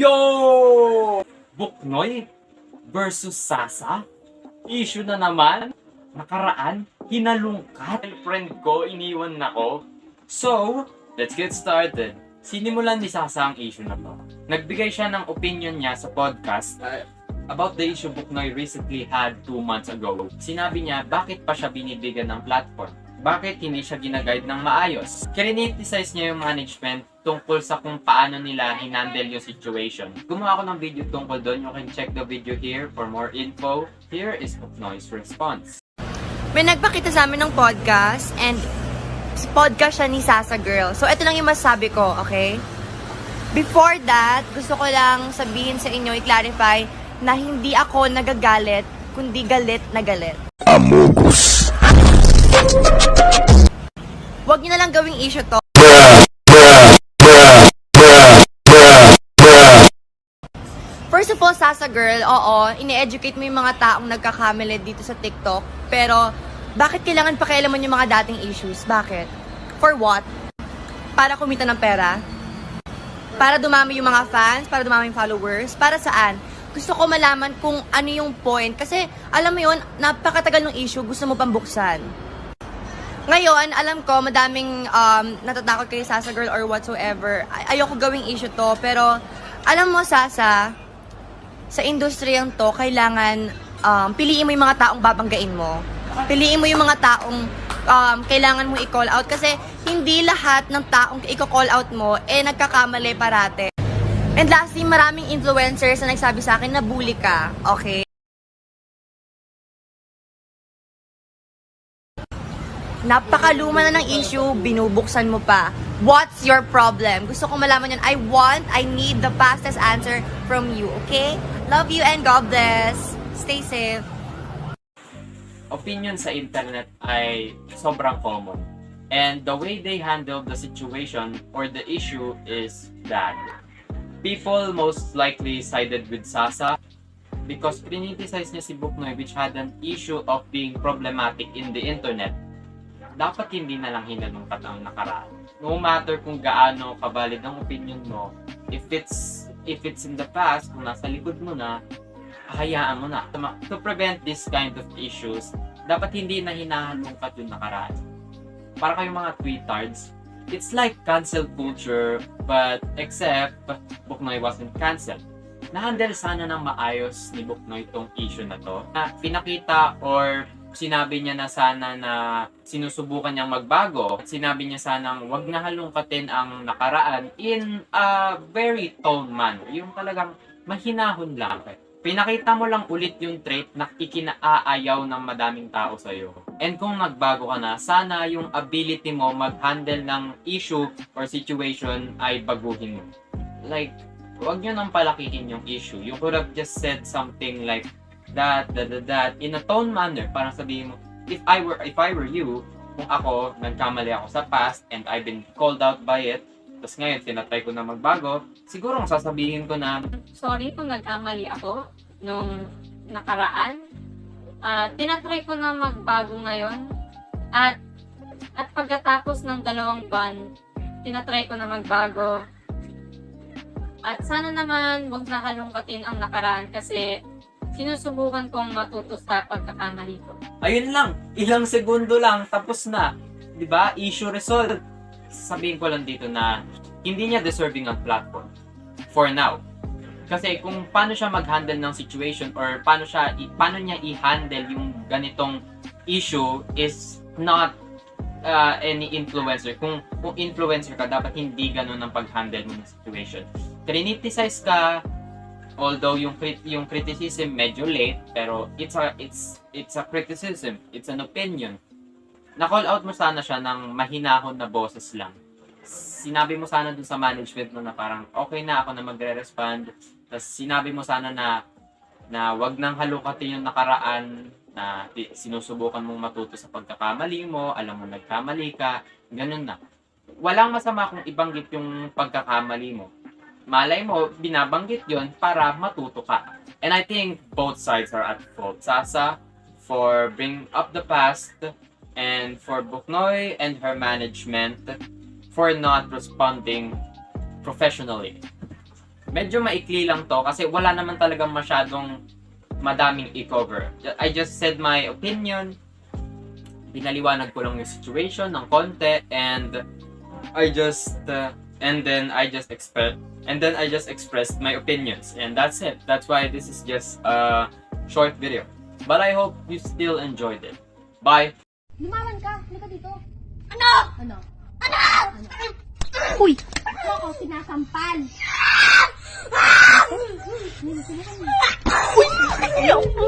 Yo! Buknoy versus Sasa? Issue na naman? Nakaraan? Hinalungkat? Friend ko, iniwan nako. So, let's get started. Sinimulan ni Sasa ang issue na to. Nagbigay siya ng opinion niya sa podcast about the issue Buknoy recently had 2 months ago. Sinabi niya bakit pa siya binibigyan ng platform. Bakit hindi siya ginaguide ng maayos? Criticize niya yung management tungkol sa kung paano nila hinandle yung situation. Gumawa ako ng video tungkol doon. You can check the video here for more info. Here is Buknoy's response. May nagpakita sa amin ng podcast and podcast siya ni Sasa Girl. So, ito lang yung masabi ko, okay? Before that, gusto ko lang sabihin sa inyo, i-clarify na hindi ako nagagalit, kundi galit na galit. Amogus. Huwag niyo na lang gawing issue to. First of all, Sasa Girl, oo, ini-educate mo yung mga taong nagkakamali dito sa TikTok. Pero, bakit kailangan pakialaman yung mga dating issues? Bakit? For what? Para kumita ng pera? Para dumami yung mga fans? Para dumami yung followers? Para saan? Gusto ko malaman kung ano yung point. Kasi, alam mo yun, napakatagal ng issue, gusto mo pang buksan. Ngayon, alam ko, madaming natatakot kay Sasa Girl or whatsoever. Ayoko gawing issue to, pero alam mo, Sasa, sa industriyang to, kailangan piliin mo yung mga taong babanggain mo. Piliin mo yung mga taong kailangan mo i-call out kasi hindi lahat ng taong i-call out mo nagkakamali parate. And lastly, maraming influencers na nagsabi sa akin na bully ka, okay? Napakaluma na ng issue, binubuksan mo pa. What's your problem? Gusto ko malaman yan. I need the fastest answer from you, okay? Love you and God bless. Stay safe. Opinion sa internet ay sobrang common. And the way they handle the situation or the issue is bad. People most likely sided with Sasa because criticize niya si Buknoy which had an issue of being problematic in the internet. Dapat hindi na lang hinalungkat ang nakaraan. No matter kung gaano kabalid ang opinion mo, if it's in the past, kung nasa likod mo na, hayaan mo na. To prevent this kind of issues, dapat hindi na hinahalungkat yung nakaraan. Para kayong mga tweetards, it's like cancel culture, but except Buknoy wasn't canceled. Na-handle sana ng maayos ni Buknoy itong issue na to. Na pinakita or sinabi niya na sana na sinusubukan niyang magbago. Sinabi niya sanang wag na halungkatin ang nakaraan in a very tone manner. Yung talagang mahinahon lang. Pinakita mo lang ulit yung trait na ikinaayaw ng madaming tao sa'yo. And kung nagbago ka na, sana yung ability mo mag-handle ng issue or situation ay baguhin mo. Like, wag nyo nang palakihin yung issue. You could have just said something like, that in a tone manner, parang sabihin mo, if I were you, kung ako nagkamali ako sa past and I've been called out by it, tapos ngayon tinatry ko na magbago, siguro sasabihin ko na sorry kung nagkamali ako nung nakaraan. Tinatry ko na magbago ngayon at pagkatapos ng 2 buwan, tinatry ko na magbago. At sana naman huwag na halungkatin ang nakaraan kasi sinusubukan kong matuto sa pagkakamali ko. ayun lang, ilang segundo lang, tapos na. 'Di ba? Issue resolved. Sabihin ko lang dito na hindi niya deserving ang platform. For now. Kasi kung paano siya mag-handle ng situation or paano niya i-handle yung ganitong issue is not any influencer. Kung influencer ka, dapat hindi ganun ang pag-handle mo ng situation. Criticize ka, although yung criticism medyo late, pero it's a criticism, it's an opinion. Na-call out mo sana siya ng mahinahon na boses lang. Sinabi mo sana dun sa management mo na parang okay na ako na magre-respond. Tapos sinabi mo sana na wag nang halukatin yung nakaraan, na sinusubukan mong matuto sa pagkakamali mo, alam mo nagkamali ka, ganun na. Walang masama kung ibanggit yung pagkakamali mo. Malay mo, binabanggit yon para matuto ka. And I think both sides are at fault. Sasa for bringing up the past and for Buknoy and her management for not responding professionally. medyo maikli lang to kasi wala naman talagang masyadong madaming i-cover. I just said my opinion. Pinaliwanag ko lang yung situation ng konti, and I just expressed my opinions, and that's it. That's why this is just a short video. But I hope you still enjoyed it. Bye. Lumawan ka! Halika dito! Ano? Ano? Ano? Uy! Ako ako sinasampal! Uy! Ayaw po.